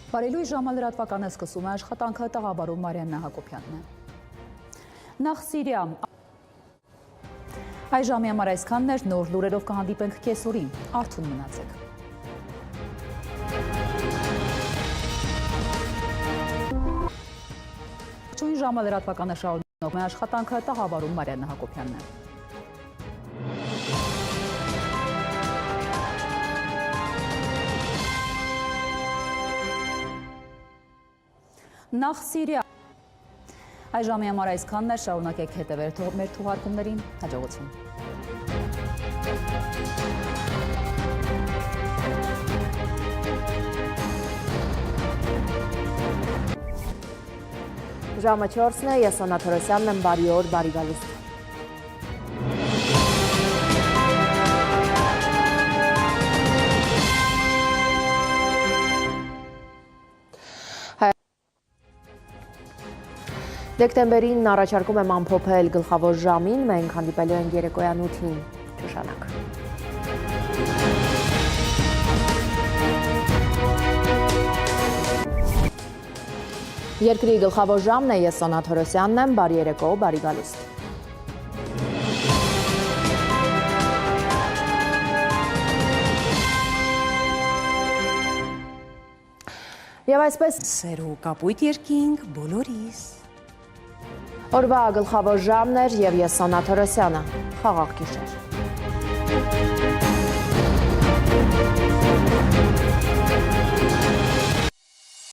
Բարելույթ ժամալրատվականը սկսում է աշխատանքը տաղավարում Մարիաննա Հակոբյանն է։ Նախ Սիրիա։ Այժմ համար այսքանն էր, նոր լուրերով կհանդիպենք կեսօրին, արթուն մնացեք։ Ողջույն ժամալրատվականը շարունակում է աշխատանքը տաղավարում Մարիաննա Հակոբյանն է։ Նախ Սիրիա։ Այժմ համար այսքանն է, շարունակեք հետևել մեր թողարկումներին, հաջողություն։ Ժամը 4-ն է, ես Աննա Թորոսյանն եմ, բարի օր, բարի գալուստ։ Դեկտեմբերին առաջարկում եմ ամփոփել գլխավոր ժամին, մենք հանդիպելու ենք երեկոյան 8-ին, չուշանաք։ Երկրի գլխավոր ժամն է, ես Աննա Թորոսյանն եմ, բարի երեկո, բարի գալուստ։ Եվ այսպես սեր ու կապույտ երկինք բոլորիս։ Օրվա գլխավոր ժամն էր և ես Աննա Թորոսյանը, խաղաղ գիշեր։